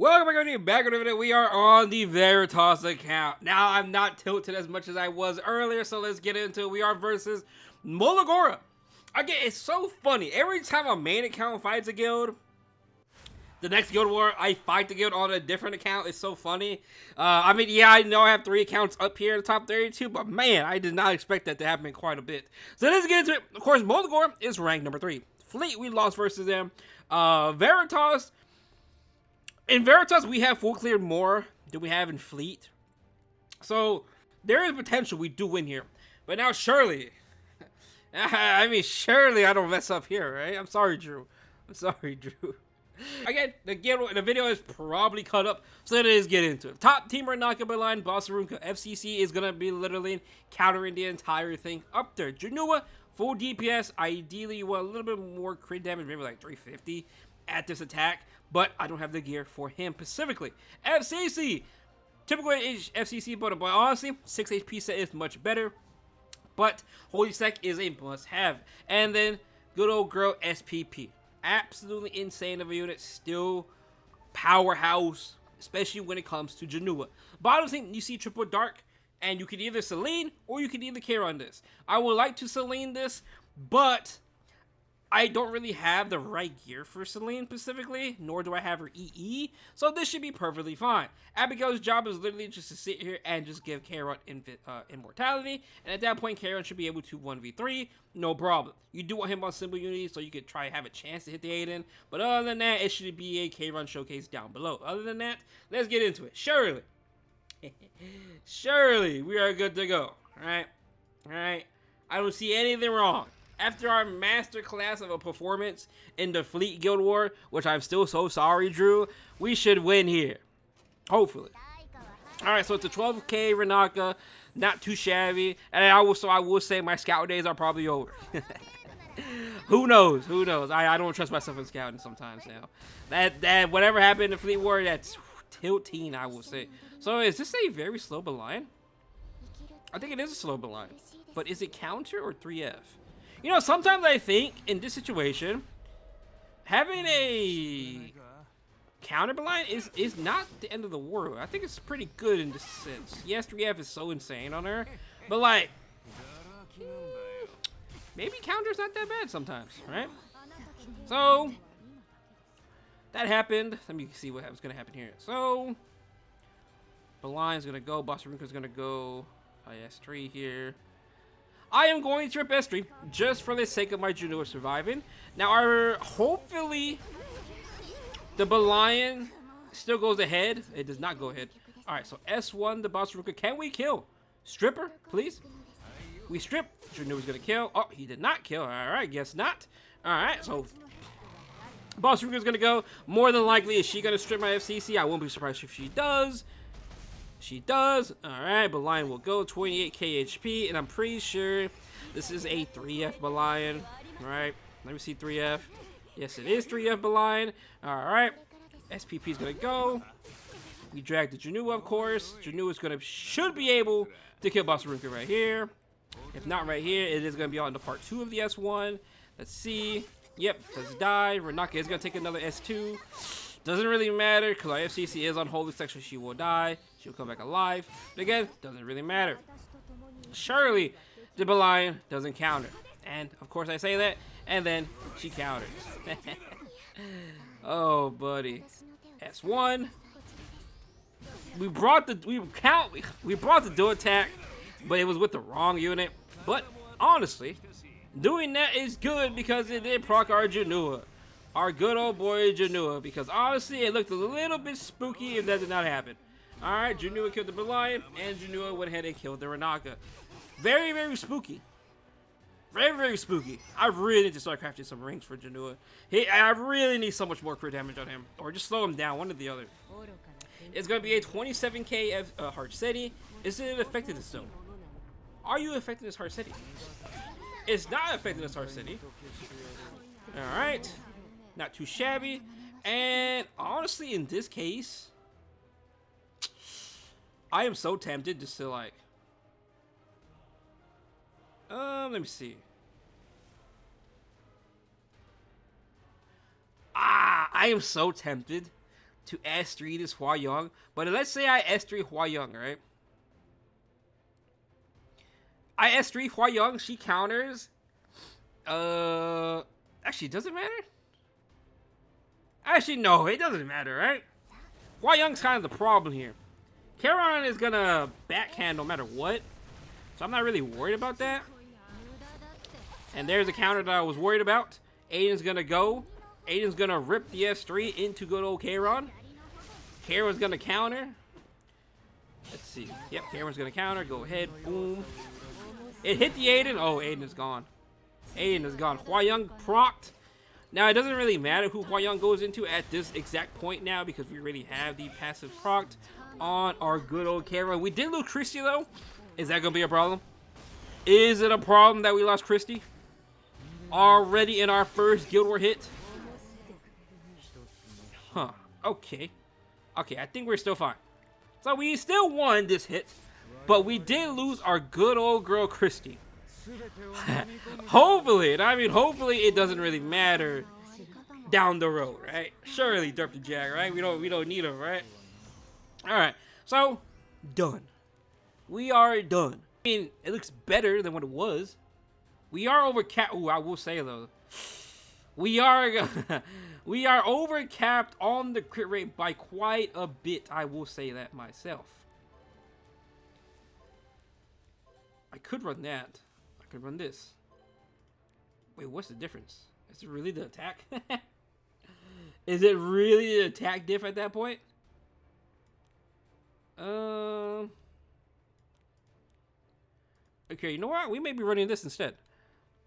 Welcome back on the video. We are on the Veritas account. Now, I'm not tilted as much as I was earlier, so let's get into it. We are versus Moragora. Again, it's so funny. Every time a main account fights a guild, the next guild war, I fight the guild on a different account. It's so funny. I mean, yeah, I know I have 3 accounts up here in the top 32, but man, I did not expect that to happen quite a bit. So let's get into it. Of course, Moragora is ranked number 3. Fleet, we lost versus them. Veritas. In Veritas, we have full cleared more than we have in Fleet. So, there is potential we do win here. But now, surely, surely I don't mess up here, right? I'm sorry, Drew. I'm sorry, Drew. Again, the video is probably cut up, so let's get into it. Top team Renaka line, Bossarunka. FCC is going to be literally countering the entire thing up there. Janua, full DPS. Ideally, you want a little bit more crit damage, maybe like 350 at this attack. But I don't have the gear for him specifically. FCC, typical FCC, but honestly, 6 HP set is much better. But Holy Sec is a must-have. And then good old girl SPP, absolutely insane of a unit, still powerhouse, especially when it comes to Janua. Bottom thing, you see triple dark, and you can either Celine or you can either care on this. I would like to Celine this, but I don't really have the right gear for Celine specifically, nor do I have her EE, so this should be perfectly fine. Abigail's job is literally just to sit here and just give Charon immortality, and at that point, Charon should be able to 1v3, no problem. You do want him on simple unity, so you could try to have a chance to hit the Aiden, but other than that, it should be a Charon showcase down below. Other than that, let's get into it. Surely, surely, we are good to go, alright? Alright, I don't see anything wrong. After our masterclass of a performance in the Fleet Guild War, which I'm still so sorry, Drew, we should win here. Hopefully. Alright, so it's a 12k Renaka, not too shabby. And I will say my scout days are probably over. Who knows? Who knows? I don't trust myself in scouting sometimes now. That whatever happened in the Fleet War, that's tilting, I will say. So is this a very slow line? I think it is a slow line. But is it counter or 3F? You know, sometimes I think in this situation, having a counter blind is not the end of the world. I think it's pretty good in this sense. Yes, 3F is so insane on her, but like, maybe counter's not that bad sometimes, right? So, that happened. Let me see what's going to happen here. So, Blind's going to go, Bossarunka's going to go, IS3 here. I am going to rip S3 just for the sake of my Janua surviving. Now, hopefully, the Belian still goes ahead. It does not go ahead. All right, so S1, the Bossarunka. Can we kill? Stripper, please. We strip. Janua's going to kill. Oh, he did not kill. All right, guess not. All right, so Bossarunka's going to go. More than likely, is she going to strip my FCC? I won't be surprised if she does. She does. Alright, Belian will go 28k HP, and I'm pretty sure this is a 3F Belian. Alright, let me see 3F. Yes, it is 3F Belian. Alright, SPP is going to go. We drag the Janua, of course. Janua should be able to kill Bossarunka right here. If not right here, it is going to be on the part 2 of the S1. Let's see. Yep, does die. Renaka is going to take another S2. Doesn't really matter, because our FCC is on Holy Section. She will die. She'll come back alive. But again, doesn't really matter. Surely, the Belian doesn't counter. And, of course, I say that, and then she counters. Oh, buddy. S1. We brought the dual attack, but it was with the wrong unit. But, honestly, doing that is good because it did proc our Janua. Our good old boy Janua, because honestly, it looked a little bit spooky if that did not happen. Alright, Janua killed the Belian, and Janua went ahead and killed the Renaka. Very, very spooky. Very, very spooky. I really need to start crafting some rings for Janua. I really need so much more crit damage on him, or just slow him down, one or the other. It's going to be a 27k Heart City. Is it affecting this though? Are you affecting this Heart City? It's not affecting this Heart City. Alright. Not too shabby, and honestly, in this case, I am so tempted just to like, let me see. I am so tempted to S3 this Hua Young. But let's say I S3 Hua Young, right? I S3 Hua Young, she counters. Actually, does it matter? Actually, no, it doesn't matter, right? Hua Young's kind of the problem here. Charon is gonna backhand no matter what, so I'm not really worried about that. And there's a counter that I was worried about. Aiden's gonna go. Aiden's gonna rip the S3 into good old Charon. Charon's gonna counter. Let's see. Yep, Charon's gonna counter. Go ahead. Boom. It hit the Aiden. Oh, Aiden is gone. Aiden is gone. Hua Young procced. Now, it doesn't really matter who Hua Young goes into at this exact point now because we already have the passive procced on our good old Charon. We did lose Christy, though. Is that going to be a problem? Is it a problem that we lost Christy? Already in our first Guild War hit? Huh. Okay. Okay, I think we're still fine. So we still won this hit, but we did lose our good old girl Christy. Hopefully, and I mean hopefully it doesn't really matter down the road, right? Surely Derp the Jag, right? We don't need him, right? Alright, so done. We are done. I mean, it looks better than what it was. We are over capped. Ooh, I will say though, we are over capped on the crit rate by quite a bit. I will say that myself. I could run that. I could run this. Wait, what's the difference? Is it really the attack? Is it really the attack diff at that point? Okay, you know what? We may be running this instead.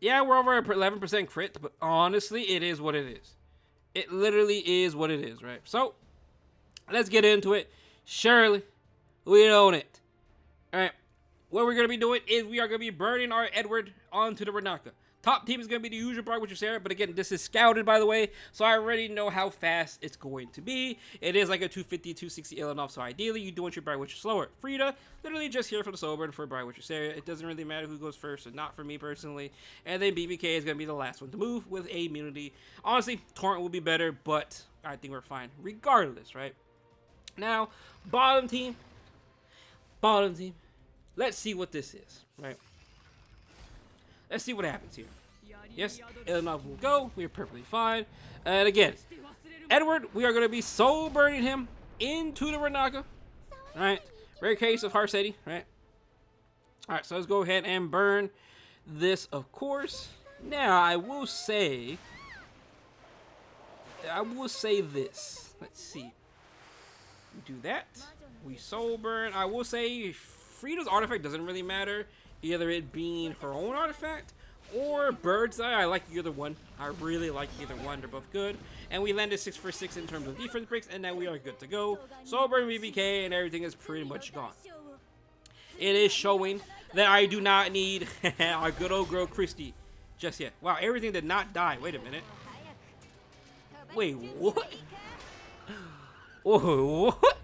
Yeah, we're over 11% crit, but honestly, it is what it is. It literally is what it is, right? So, let's get into it. Surely, we own it. Alright, what we're going to be doing is we are going to be burning our Edward onto the Renaka. Top team is going to be the usual Bright Witcher Sarah, but again, this is scouted, by the way, so I already know how fast it's going to be. It is like a 250, 260 Ilanov, so ideally, you do want your Bright Witcher slower. Frida, literally just here for the slow burn for Bright Witcher Sarah. It doesn't really matter who goes first, and not for me personally. And then BBK is going to be the last one to move with a immunity. Honestly, Torrent will be better, but I think we're fine regardless, right? Now, bottom team. Let's see what this is, right? Let's see what happens here. Yes, Ilanov will go. We are perfectly fine. And again, Edward, we are going to be soul burning him into the Renaka. Alright, rare case of Harsetti, right? Alright, so let's go ahead and burn this, of course. Now, I will say this. Let's see. We do that. We soul burn. I will say Frida's artifact doesn't really matter. Either it being her own artifact or Bird's Eye. I like either one. I really like either one. They're both good. And we landed 6 for 6 in terms of defense breaks, and now we are good to go. Soul burn BBK, and everything is pretty much gone. It is showing that I do not need our good old girl Christy just yet. Wow, everything did not die. Wait a minute. Wait, what? Whoa, what?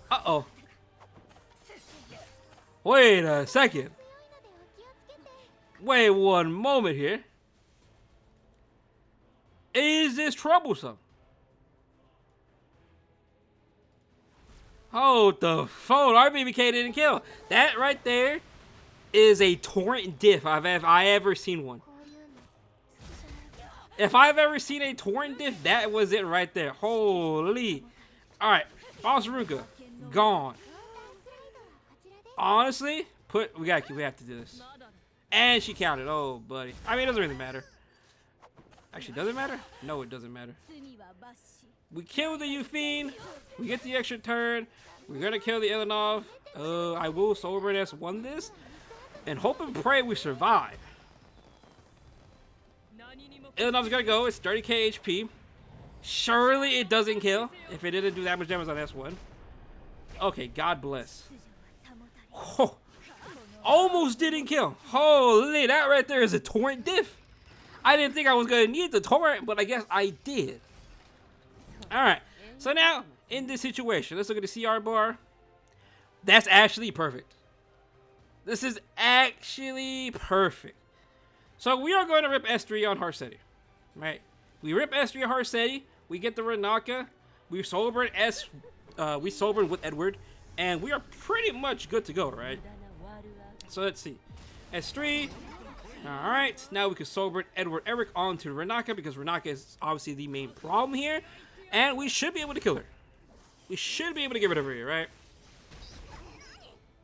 Uh-oh. Wait a second. Wait one moment here. Is this troublesome? Hold the phone. Our BBK didn't kill. That right there is a torrent diff if I ever seen one. If I've ever seen a torrent diff, that was it right there. Holy. Alright. Bossruka. Gone. Honestly, we have to do this. And she counted. Oh, buddy. I mean, it doesn't really matter. Actually, does it matter? No, it doesn't matter. We kill the Euphine. We get the extra turn. We're gonna kill the Ilanov. I will soul burn S1 this. And hope and pray we survive. Ilanov's gonna go. It's 30k HP. Surely it doesn't kill. If it didn't do that much damage on S1. Okay, God bless. Oh, almost didn't kill. Holy, that right there is a torrent diff. I didn't think I was going to need the torrent, but I guess I did. Alright, so now, in this situation, let's look at the CR bar. That's actually perfect. This is actually perfect. So we are going to rip S3 on Harsetti. Right? We rip S3 on Harsetti. We get the Renaka. We sobered with Edward, and we are pretty much good to go, right? So let's see. S3. All right, now we can sober Edward Eric onto Renaka because Renaka is obviously the main problem here, and we should be able to kill her. We should be able to get rid of her here, right?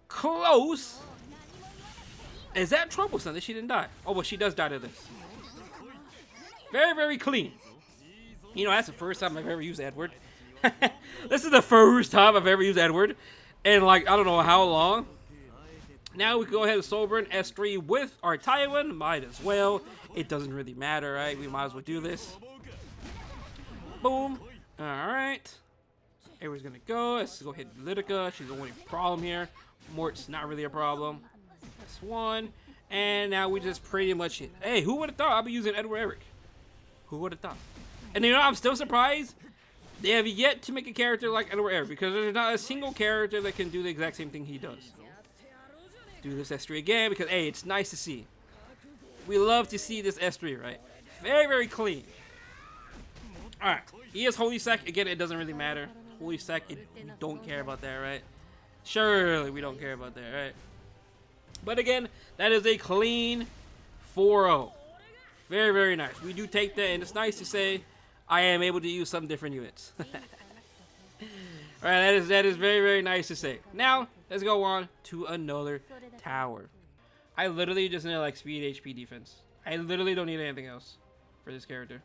Close. Is that troublesome that she didn't die? Oh, well, she does die to this. Very, very clean. You know, that's the first time I've ever used Edward. This is the first time I've ever used Edward in, like, I don't know how long. Now we can go ahead and sober in S3 with our Tywin. Might as well. It doesn't really matter, right? We might as well do this. Boom. Alright. Everyone's gonna go. Let's go hit Lidica. She's the only problem here. Mort's not really a problem. That's one. And now we just pretty much hit. Hey, who would have thought I'd be using Edward Eric? Who would have thought? And you know, I'm still surprised they have yet to make a character like Edward Eric because there's not a single character that can do the exact same thing he does. Do this S3 again because, hey, it's nice to see. We love to see this S3, right? Very, very clean. Alright. He is Holy Sec. Again, it doesn't really matter. Holy Sec, we don't care about that, right? Surely we don't care about that, right? But again, that is a clean 4-0. Very, very nice. We do take that, and it's nice to say I am able to use some different units. Alright, that is very, very nice to say. Now, let's go on to another tower. I literally just need like speed, HP, defense. I literally don't need anything else for this character.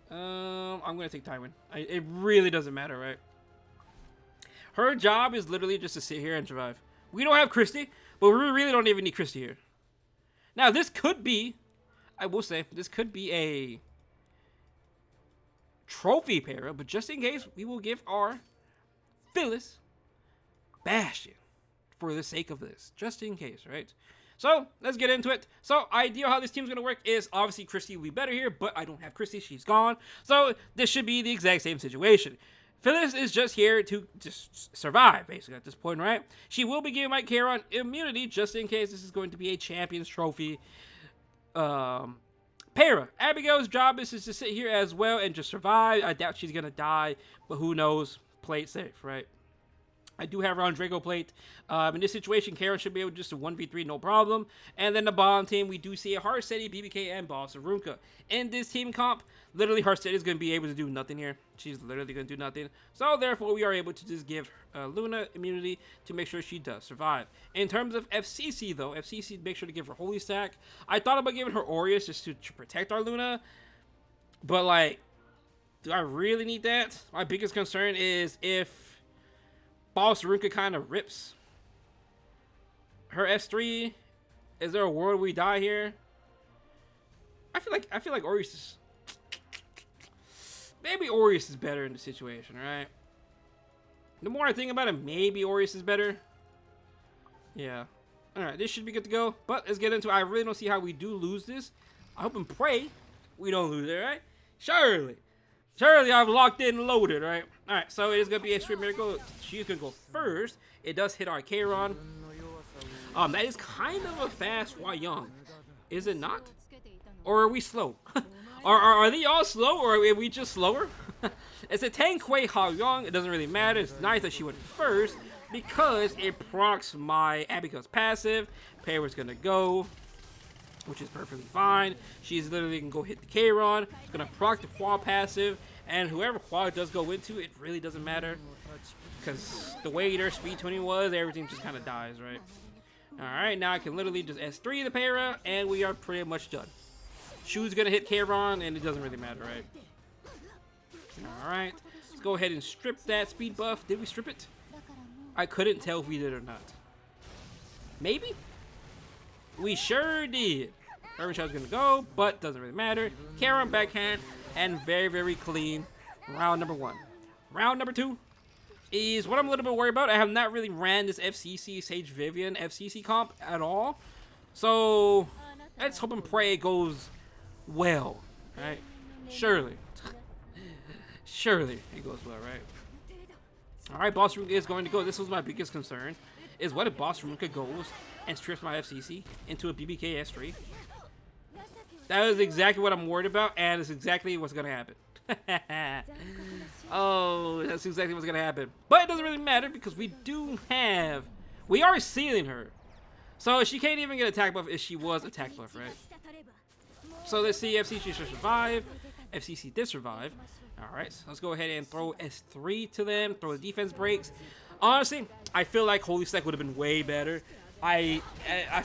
I'm gonna take Tywin. It really doesn't matter, right? Her job is literally just to sit here and survive. We don't have Christy, but we really don't even need Christy here. Now, this could be, I will say, this could be a trophy para, but just in case, we will give our Phyllis Bastion for the sake of this, just in case, right? So let's get into it. So ideal how this team's gonna work is obviously Christy will be better here, but I don't have Christy, she's gone. So this should be the exact same situation. Phyllis is just here to just survive, basically, at this point, right? She will be giving Mike Caron immunity just in case this is going to be a Champions Trophy para. Abigail's job is to sit here as well and just survive. I doubt she's gonna die, but who knows? Play it safe, right? I do have her on Draco Plate. In this situation, Karen should be able to just a 1v3, no problem. And then the bottom team, we do see a Heartsteady, BBK, and Boss Arunka. In this team comp, literally Heartsteady is going to be able to do nothing here. She's literally going to do nothing. So therefore, we are able to just give Luna immunity to make sure she does survive. In terms of FCC, though, FCC, make sure to give her Holy Stack. I thought about giving her Aureus just to protect our Luna. But, like, do I really need that? My biggest concern is if Boss Arunka kind of rips her S3. Is there a world we die here? I feel like Aureus is, maybe Aureus is better in the situation, right? The more I think about it, maybe Aureus is better. Yeah. Alright, this should be good to go. But let's get into it. I really don't see how we do lose this. I hope and pray we don't lose it, right? Surely I've locked in and loaded, right? Alright, so it is going to be a straight miracle. She's going to go first. It does hit our Kairon. That is kind of a fast Young. Is it not? Or are we slow? are they all slow, or are we just slower? It's a Tankwei Young. It doesn't really matter. It's nice that she went first because it procs my Abigail's passive. Para's going to go, which is perfectly fine. She's literally going to go hit the Kairon. It's going to proc the Hua passive. And whoever Hua does go into, it really doesn't matter. Because the way their speed 20 was, everything just kind of dies, right? Alright, now I can literally just S3 the para, and we are pretty much done. Shu's going to hit Kairon, and it doesn't really matter, right? Alright, let's go ahead and strip that speed buff. Did we strip it? I couldn't tell if we did or not. Maybe? We sure did. Urban Shot's gonna go, but doesn't really matter. Karen backhand, and very, very clean. Round number 1. Round number 2 is what I'm a little bit worried about. I have not really ran this FCC Sage Vivian FCC comp at all. So let's hope and pray it goes well, right? Surely. Surely it goes well, right? Alright, Boss Ruka is going to go. This was my biggest concern. Is what if Boss Ruka goes and strips my FCC into a BBK S3? That is exactly what I'm worried about, and it's exactly what's going to happen. Oh, that's exactly what's gonna happen. But it doesn't really matter because we are sealing her. So she can't even get attack buff if she was attack buff, right? So let's see if FCC should survive. FCC did survive. Alright, so let's go ahead and throw S3 to them. Throw the defense breaks. Honestly, I feel like Holy Stack would have been way better. I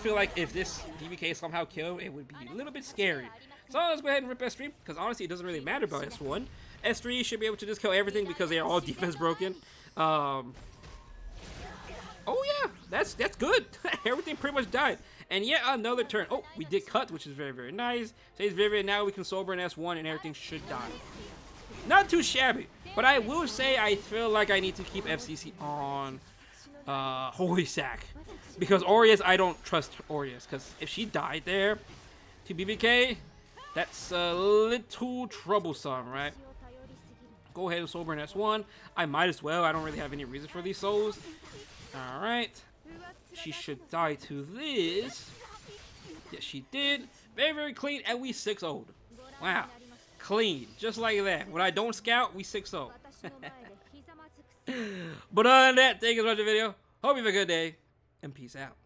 feel like if this DBK somehow killed, it would be a little bit scary. So let's go ahead and rip S3, because honestly it doesn't really matter about S1. S3 should be able to just kill everything because they are all defense broken. Oh yeah, that's good. Everything pretty much died. And yet another turn. Oh, we did cut, which is very, very nice. Says Vivian, now we can sober in S1 and everything should die. Not too shabby, but I will say I feel like I need to keep FCC on Holy Sack. Because Aureus, I don't trust Aureus. Because if she died there to BBK, that's a little troublesome, right? Go ahead and sober in S1. I might as well. I don't really have any reason for these souls. Alright. She should die to this. Yes, she did. Very, very clean. And we 6-0'd. Wow. Clean. Just like that. When I don't scout, we 6-0. But other than that, thank you for watching the video. Hope you have a good day. And peace out.